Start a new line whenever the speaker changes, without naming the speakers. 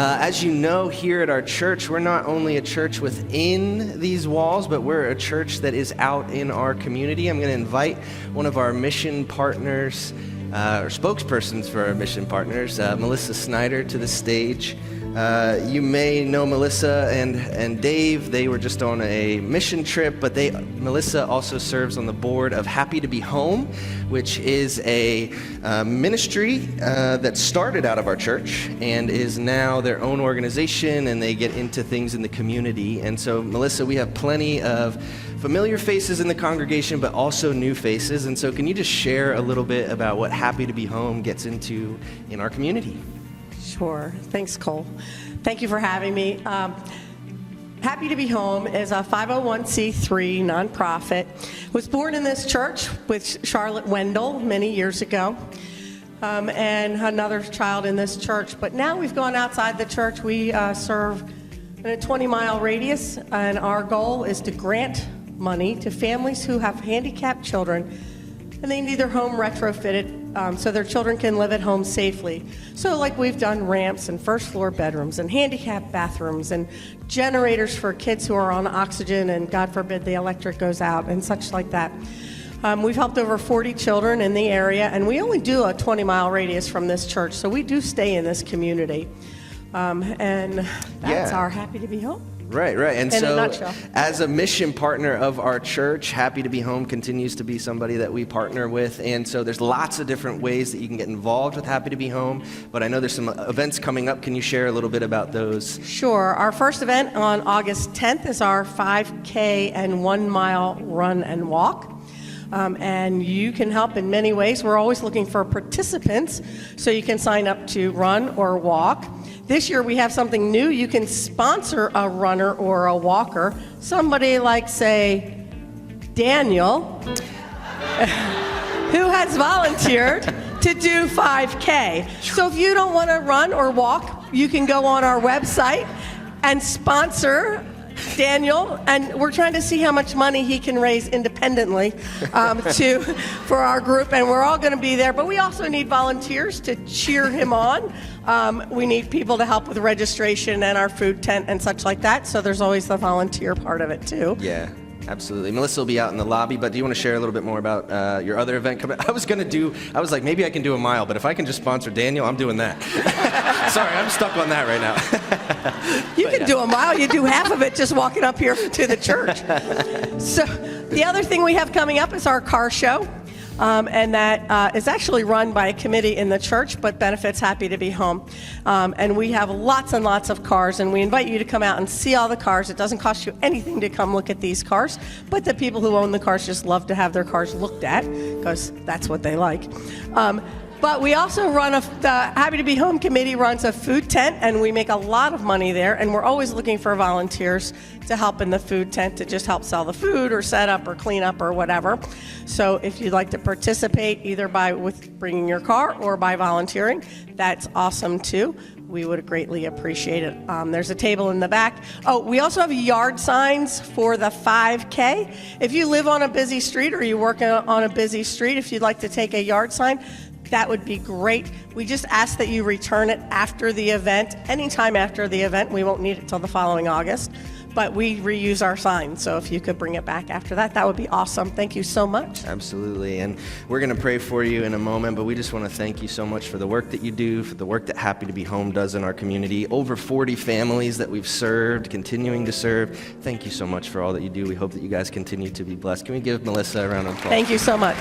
As you know, here at our church, we're not only a church within these walls, but we're a church that is out in our community. I'm going to invite one of our mission partners, or spokespersons for our mission partners, Melissa Snyder, to the stage. You may know Melissa and Dave. They were just on a mission trip, but Melissa also serves on the board of Happy to Be Home, which is a ministry that started out of our church and is now their own organization, and they get into things in the community. And so, Melissa, we have plenty of familiar faces in the congregation, but also new faces. And so can you just share a little bit about what Happy to Be Home gets into in our community?
Sure. Thanks, Cole. Thank you for having me. Happy to Be Home is a 501c3 nonprofit. Was born in this church with Charlotte Wendell many years ago, and another child in this church. But now we've gone outside the church. We serve in a 20-mile radius, and our goal is to grant money to families who have handicapped children, and they need their home retrofitted so their children can live at home safely. So like we've done ramps and first floor bedrooms and handicapped bathrooms and generators for kids who are on oxygen and God forbid the electric goes out and such like that. We've helped over 40 children in the area, and we only do a 20-mile radius from this church, so we do stay in this community. And that's our Happy to Be Home.
Right. And
in
so,
a nutshell.
As a mission partner of our church, Happy to Be Home continues to be somebody that we partner with. And so there's lots of different ways that you can get involved with Happy to Be Home. But I know there's some events coming up. Can you share a little bit about those?
Sure. Our first event on August 10th is our 5K and 1 mile run and walk. And you can help in many ways. We're always looking for participants, so you can sign up to run or walk. This year we have something new. You can sponsor a runner or a walker. Somebody like, say, Daniel, who has volunteered to do 5K. So if you don't want to run or walk, you can go on our website and sponsor Daniel, and we're trying to see how much money he can raise independently for our group, and we're all going to be there. But we also need volunteers to cheer him on. We need people to help with registration and our food tent and such like that. So there's always the volunteer part of it too.
Yeah. Absolutely. Melissa will be out in the lobby, but do you want to share a little bit more about your other event coming? I was like, maybe I can do a mile, but if I can just sponsor Daniel, I'm doing that. Sorry, I'm stuck on that right now.
You can do a mile. You do half of it just walking up here to the church. So the other thing we have coming up is our car show. And that is actually run by a committee in the church, but benefits Happy to Be Home. And we have lots and lots of cars, and we invite you to come out and see all the cars. It doesn't cost you anything to come look at these cars, but the people who own the cars just love to have their cars looked at, because that's what they like. But we also run the Happy to Be Home committee runs a food tent, and we make a lot of money there, and we're always looking for volunteers to help in the food tent, to just help sell the food or set up or clean up or whatever. So if you'd like to participate either with bringing your car or by volunteering, that's awesome too. We would greatly appreciate it. There's a table in the back. Oh, we also have yard signs for the 5K. If you live on a busy street or you work on a busy street, if you'd like to take a yard sign, that would be great. We just ask that you return it after the event, anytime after the event. We won't need it till the following August, but we reuse our signs. So if you could bring it back after that, that would be awesome. Thank you so much.
Absolutely. And we're going to pray for you in a moment, but we just want to thank you so much for the work that you do, for the work that Happy to Be Home does in our community. Over 40 families that we've served, continuing to serve. Thank you so much for all that you do. We hope that you guys continue to be blessed. Can we give Melissa a round of applause?
Thank you so much.